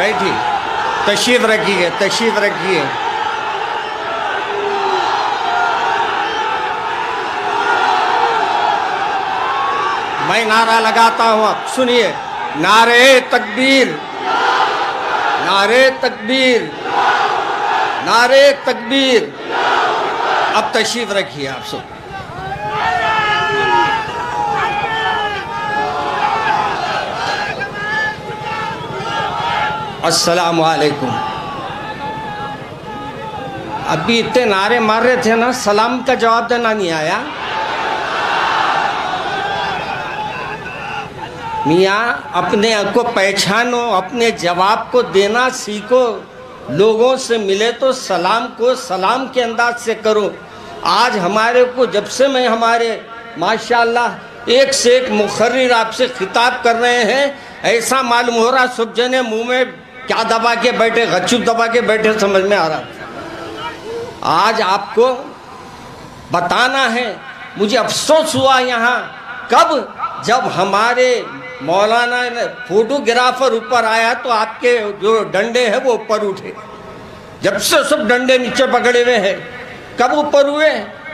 بیٹھی تشریف رکھیے تشریف رکھیے. میں نعرہ لگاتا ہوں، اب سنیے. نعرہ تکبیر، نعرہ تکبیر، نعرہ تکبیر. اب تشریف رکھیے آپ سب. السلام علیکم. ابھی اتنے نعرے مار رہے تھے نا، سلام کا جواب دینا نہیں آیا. میاں اپنے کو پہچانو، اپنے جواب کو دینا سیکھو. لوگوں سے ملے تو سلام کو سلام کے انداز سے کرو. آج ہمارے کو جب سے میں ہمارے ماشاءاللہ ایک سے ایک مقرر آپ سے خطاب کر رہے ہیں، ایسا معلوم ہو رہا سب جنے منہ میں کیا دبا کے بیٹھے، غچو دبا کے بیٹھے، سمجھ میں آ رہا. آج آپ کو بتانا ہے. مجھے افسوس ہوا یہاں کب، جب ہمارے مولانا فوٹوگرافر اوپر آیا تو آپ کے جو ڈنڈے ہیں وہ اوپر اٹھے. جب سے سب ڈنڈے نیچے پکڑے ہوئے ہیں. کب اوپر ہوئے؟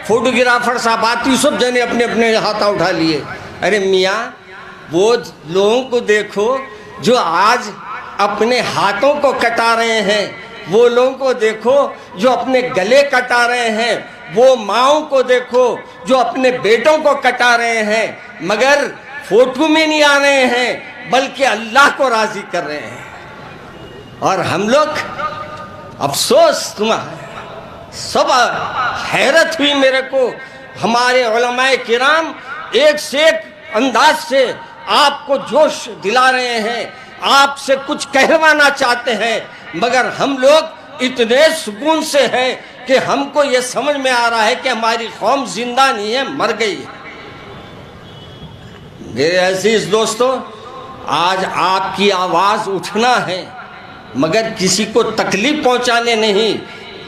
فوٹوگرافر صاحب آتی سب جنے اپنے اپنے ہاتھ اٹھا لیے. ارے میاں وہ لوگوں کو دیکھو جو آج اپنے ہاتھوں کو کٹا رہے ہیں، وہ لوگوں کو دیکھو جو اپنے گلے کٹا رہے ہیں، وہ ماؤں کو دیکھو جو اپنے بیٹوں کو کٹا رہے ہیں، مگر فوٹو میں نہیں آ رہے ہیں بلکہ اللہ کو راضی کر رہے ہیں. اور ہم لوگ افسوس، تمہیں سب حیرت ہوئی میرے کو. ہمارے علماء کرام ایک سے ایک انداز سے آپ کو جوش دلا رہے ہیں، آپ سے کچھ کہوانا چاہتے ہیں، مگر ہم لوگ اتنے سکون سے ہیں کہ ہم کو یہ سمجھ میں آ رہا ہے کہ ہماری قوم زندہ نہیں ہے، مر گئی ہے. میرے عزیز دوستو، آج آپ کی آواز اٹھنا ہے، مگر کسی کو تکلیف پہنچانے نہیں،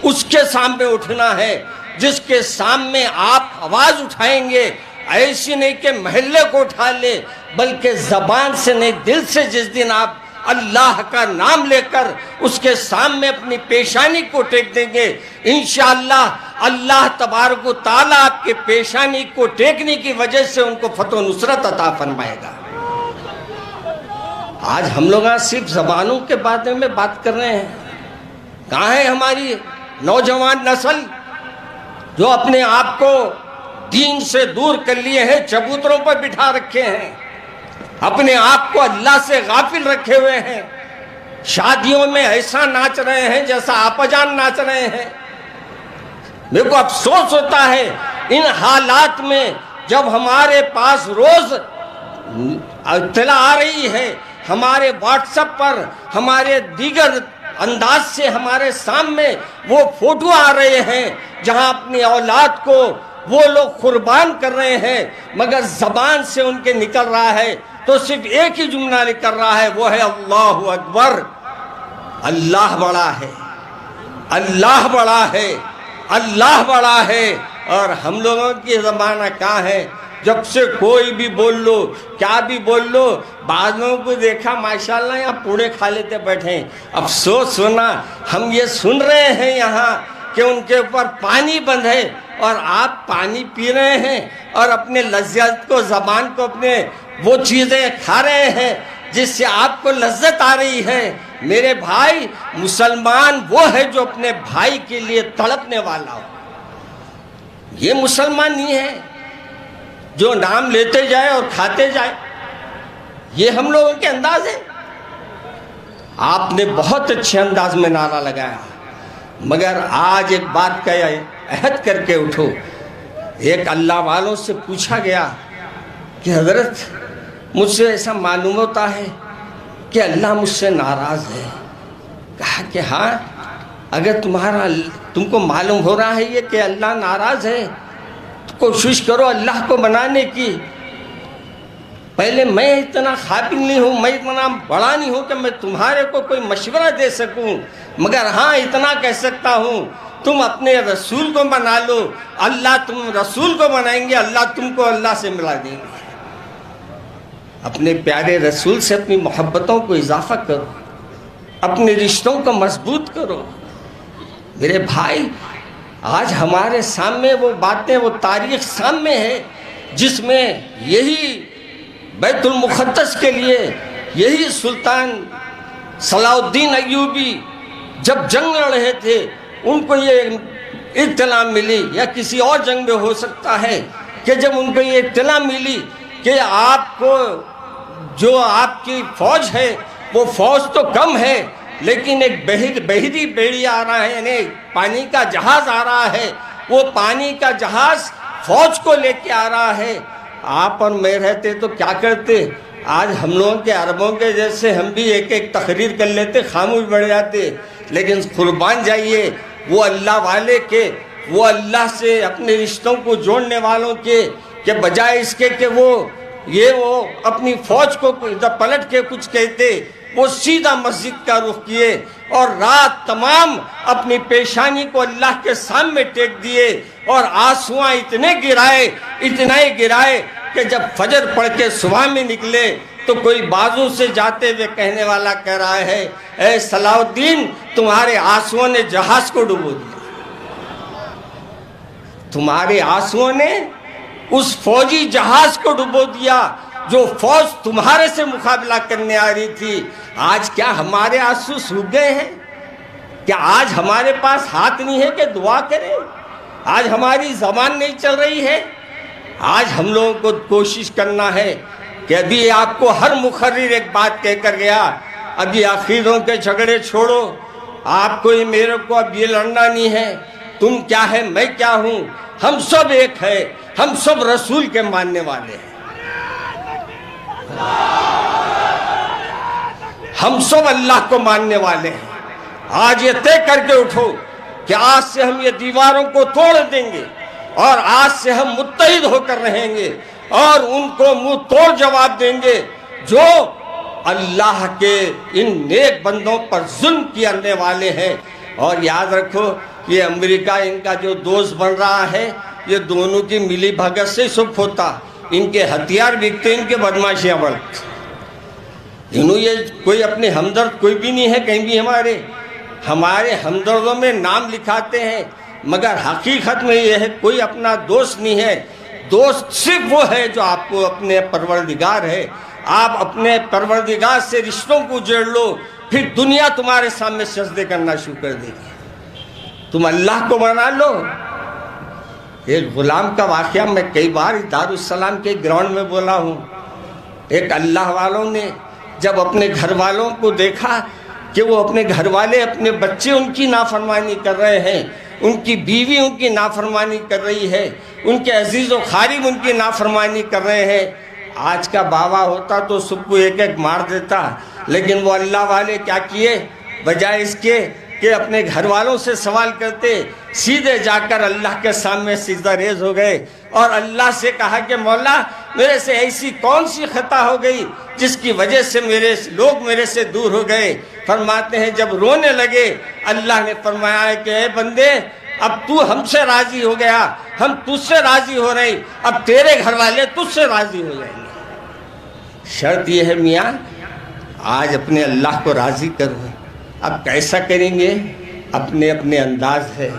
اس کے سامنے اٹھنا ہے جس کے سامنے آپ آواز اٹھائیں گے. ایسی نہیں کہ محلے کو اٹھا لے، بلکہ زبان سے نہیں دل سے. جس دن آپ اللہ کا نام لے کر اس کے سامنے اپنی پیشانی کو ٹیک دیں گے، انشاءاللہ اللہ تبارک و تعالیٰ آپ کے پیشانی کو ٹیکنے کی وجہ سے ان کو فتح و نصرت عطا فرمائے گا. آج ہم لوگ صرف زبانوں کے بارے میں بات کر رہے ہیں. کہاں ہے ہماری نوجوان نسل جو اپنے آپ کو دین سے دور کر لیے ہیں، چبوتروں پر بٹھا رکھے ہیں، اپنے آپ کو اللہ سے غافل رکھے ہوئے ہیں، شادیوں میں ایسا ناچ رہے ہیں جیسا آپا جان ناچ رہے ہیں. میرے کو افسوس ہوتا ہے ان حالات میں جب ہمارے پاس روز اطلاع آ رہی ہے، ہمارے واٹس ایپ پر، ہمارے دیگر انداز سے ہمارے سامنے وہ فوٹو آ رہے ہیں جہاں اپنی اولاد کو وہ لوگ قربان کر رہے ہیں، مگر زبان سے ان کے نکل رہا ہے تو صرف ایک ہی جملہ نکل رہا ہے، وہ ہے اللہ اکبر. اللہ بڑا ہے، اللہ بڑا ہے، اللہ بڑا ہے. اور ہم لوگوں کی زبانہ کہاں ہے؟ جب سے کوئی بھی بول لو، کیا بھی بول لو. بعض لوگوں کو دیکھا ماشاءاللہ یہاں پوڑے کھا لیتے بیٹھے ہیں. افسوس ہونا، ہم یہ سن رہے ہیں یہاں کہ ان کے اوپر پانی بند ہے اور آپ پانی پی رہے ہیں اور اپنے لذت کو، زبان کو، اپنے وہ چیزیں کھا رہے ہیں جس سے آپ کو لذت آ رہی ہے. میرے بھائی، مسلمان وہ ہے جو اپنے بھائی کے لیے تڑپنے والا ہو. یہ مسلمان نہیں ہے جو نام لیتے جائے اور کھاتے جائے. یہ ہم لوگوں کے انداز ہے. آپ نے بہت اچھے انداز میں نعرہ لگایا، مگر آج ایک بات کا عہد کر کے اٹھو. ایک اللہ والوں سے پوچھا گیا کہ حضرت مجھ سے ایسا معلوم ہوتا ہے کہ اللہ مجھ سے ناراض ہے. کہا کہ ہاں، اگر تم کو معلوم ہو رہا ہے یہ کہ اللہ ناراض ہے تو کوشش کرو اللہ کو منانے کی. پہلے میں اتنا قابل نہیں ہوں، میں اتنا بڑا نہیں ہوں کہ میں تمہارے کو کوئی مشورہ دے سکوں، مگر ہاں اتنا کہہ سکتا ہوں تم اپنے رسول کو منا لو. اللہ تم رسول کو منائیں گے، اللہ تم کو اللہ سے ملا دیں گے. اپنے پیارے رسول سے اپنی محبتوں کو اضافہ کرو. اپنے رشتوں کو مضبوط کرو۔ میرے بھائی، آج ہمارے سامنے وہ باتیں، وہ تاریخ سامنے ہے جس میں یہی بیت المقدس کے لیے یہی سلطان صلاح الدین ایوبی جب جنگ لڑ رہے تھے، ان کو یہ اطلاع ملی، یا کسی اور جنگ میں ہو سکتا ہے کہ جب ان کو یہ اطلاع ملی کہ آپ کو جو آپ کی فوج ہے وہ فوج تو کم ہے، لیکن ایک بحری بیڑی آ رہا ہے، یعنی پانی کا جہاز آ رہا ہے، وہ پانی کا جہاز فوج کو لے کے آ رہا ہے، آپ اور میں رہتے تو کیا کرتے؟ آج ہم لوگوں کے عربوں کے جیسے ہم بھی ایک ایک تقریر کر لیتے، خاموش بڑھ جاتے، لیکن قربان جائیے وہ اللہ والے کے، وہ اللہ سے اپنے رشتوں کو جوڑنے والوں کے، کہ بجائے اس کے کہ وہ اپنی فوج کو پلٹ کے کچھ کہتے، وہ سیدھا مسجد کا رخ کیے اور رات تمام اپنی پیشانی کو اللہ کے سامنے ٹیک دیے، اور آنسواں اتنے گرائے کہ جب فجر پڑھ کے صبح میں نکلے تو کوئی بازو سے جاتے ہوئے کہنے والا کہہ رہا ہے، اے صلاح الدین، تمہارے آنسوؤں نے جہاز کو ڈبو دیا، تمہارے آنسوؤں نے اس فوجی جہاز کو ڈبو دیا جو فوج تمہارے سے مقابلہ کرنے آ رہی تھی۔ آج کیا ہمارے آنسو سوکھ گئے ہیں؟ کیا آج ہمارے پاس ہاتھ نہیں ہے کہ دعا کریں؟ آج ہماری زبان نہیں چل رہی ہے؟ آج ہم لوگوں کو کوشش کرنا ہے کہ ابھی آپ کو ہر مقرر ایک بات کہہ کر گیا، ابھی عقیدوں کے جھگڑے چھوڑو، آپ کو میرے کو اب یہ لڑنا نہیں ہے، تم کیا ہے میں کیا ہوں، ہم سب ایک ہے، ہم سب رسول کے ماننے والے ہیں، ہم سب اللہ کو ماننے والے ہیں۔ آج یہ طے کر کے اٹھو کہ آج سے ہم یہ دیواروں کو توڑ دیں گے، اور آج سے ہم متحد ہو کر رہیں گے، اور ان کو منہ توڑ جواب دیں گے جو اللہ کے ان نیک بندوں پر ظلم کرنے والے ہیں۔ اور یاد رکھو، یہ امریکہ ان کا جو دوست بن رہا ہے، یہ دونوں کی ملی بھگت سے سب ہوتا، ان کے ہتھیار بکتے، ان کے بدماشیاں بڑھتے، انہوں یہ کوئی اپنے ہمدرد کوئی بھی نہیں ہے کہیں بھی، ہمارے ہمدردوں میں نام لکھاتے ہیں، مگر حقیقت میں یہ ہے کوئی اپنا دوست نہیں ہے۔ دوست صرف وہ ہے جو آپ کو اپنے پروردگار ہے۔ آپ اپنے پروردگار سے رشتوں کو جوڑ لو، پھر دنیا تمہارے سامنے سجدے کرنا شروع کر دے گی، تم اللہ کو منا لو۔ ایک غلام کا واقعہ میں کئی بار دارالسلام کے گراؤنڈ میں بولا ہوں۔ ایک اللہ والوں نے جب اپنے گھر والوں کو دیکھا کہ وہ اپنے گھر والے، اپنے بچے ان کی نافرمانی کر رہے ہیں، ان کی بیوی ان کی نافرمانی کر رہی ہے، ان کے عزیز و قریب ان کی نافرمانی کر رہے ہیں، آج کا بابا ہوتا تو سب کو ایک ایک مار دیتا، لیکن وہ اللہ والے کیا کیے؟ بجائے اس کے کہ اپنے گھر والوں سے سوال کرتے، سیدھے جا کر اللہ کے سامنے سجدہ ریز ہو گئے، اور اللہ سے کہا کہ مولا، میرے سے ایسی کون سی خطا ہو گئی جس کی وجہ سے لوگ میرے سے دور ہو گئے؟ فرماتے ہیں جب رونے لگے، اللہ نے فرمایا ہے کہ اے بندے، اب تو ہم سے راضی ہو گیا، ہم تجھ سے راضی ہو رہے، اب تیرے گھر والے تجھ سے راضی ہو جائیں گے۔ شرط یہ ہے میاں، آج اپنے اللہ کو راضی کرو۔ اب کیسا کریں گے؟ اپنے اپنے انداز ہے،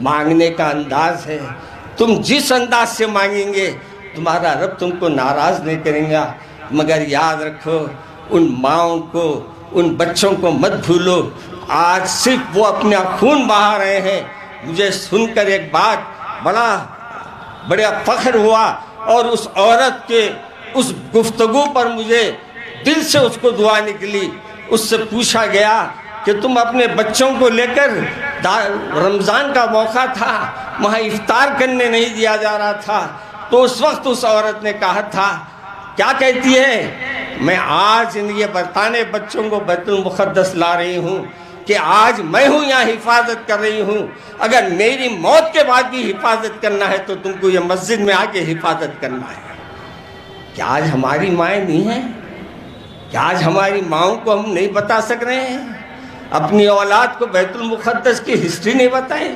مانگنے کا انداز ہے، تم جس انداز سے مانگیں گے تمہارا رب تم کو ناراض نہیں کریں گا۔ مگر یاد رکھو، ان ماؤں کو، ان بچوں کو مت بھولو، آج صرف وہ اپنا خون بہا رہے ہیں۔ مجھے سن کر ایک بات بڑا فخر ہوا، اور اس عورت کے اس گفتگو پر مجھے دل سے اس کو دعا نکلی۔ اس سے پوچھا گیا کہ تم اپنے بچوں کو لے کر، رمضان کا موقع تھا، وہاں افطار کرنے نہیں دیا جا رہا تھا، تو اس وقت اس عورت نے کہا تھا، کیا کہتی ہے؟ میں آج یہ برطانے بچوں کو بیت المقدس لا رہی ہوں کہ آج میں ہوں یہاں حفاظت کر رہی ہوں، اگر میری موت کے بعد بھی حفاظت کرنا ہے تو تم کو یہ مسجد میں آ کے حفاظت کرنا ہے۔ کیا آج ہماری مائیں نہیں ہیں؟ کیا آج ہماری ماؤں کو ہم نہیں بتا سک رہے ہیں؟ اپنی اولاد کو بیت المقدس کی ہسٹری نہیں بتائیں؟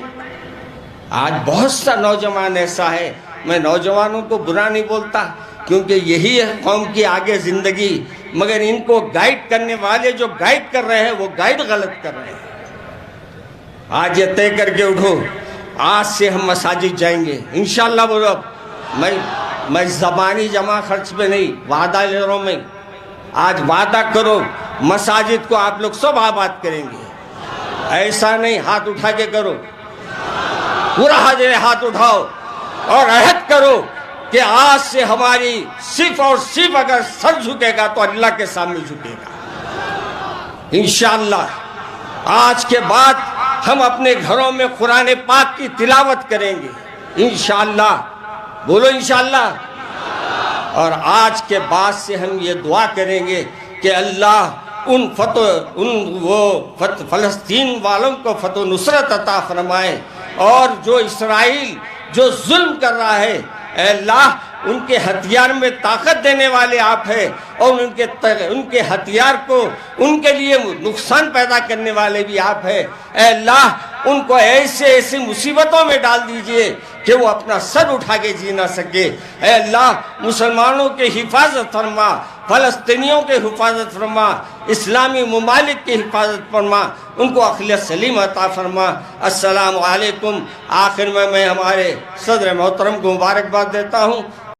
آج بہت سا نوجوان ایسا ہے، میں نوجوانوں کو برا نہیں بولتا، کیونکہ یہی ہے قوم کی آگے زندگی، مگر ان کو گائیڈ کرنے والے جو گائیڈ کر رہے ہیں وہ گائیڈ غلط کر رہے ہیں۔ آج یہ طے کر کے اٹھو، آج سے ہم مساجد جائیں گے انشاءاللہ۔ بولو میں زبانی جمع خرچ پہ نہیں، وعدہ لے رہا ہوں میں، آج وعدہ کرو مساجد کو آپ لوگ سب آباد کریں گے۔ ایسا نہیں ہاتھ اٹھا کے کرو، پورا حاضر ہاتھ اٹھاؤ اور عہد کرو کہ آج سے ہماری صرف اور صرف اگر سر جھکے گا تو اللہ کے سامنے جھکے گا انشاءاللہ۔ آج کے بعد ہم اپنے گھروں میں قرآن پاک کی تلاوت کریں گے انشاءاللہ، بولو انشاءاللہ۔ اور آج کے بعد سے ہم یہ دعا کریں گے کہ اللہ ان فلسطین والوں کو فتح و نصرت عطا فرمائے، اور جو اسرائیل جو ظلم کر رہا ہے، اے اللہ ان کے ہتھیار میں طاقت دینے والے آپ ہیں، اور ان کے ہتھیار کو ان کے لیے نقصان پیدا کرنے والے بھی آپ ہیں۔ اے اللہ ان کو ایسے مصیبتوں میں ڈال دیجئے کہ وہ اپنا سر اٹھا کے جی نہ سکے۔ اے اللہ مسلمانوں کے حفاظت فرما، فلسطینیوں کے حفاظت فرما، اسلامی ممالک کی حفاظت فرما، ان کو عقل سلیم عطا فرما۔ السلام علیکم۔ آخر میں ہمارے صدر محترم کو مبارکباد دیتا ہوں۔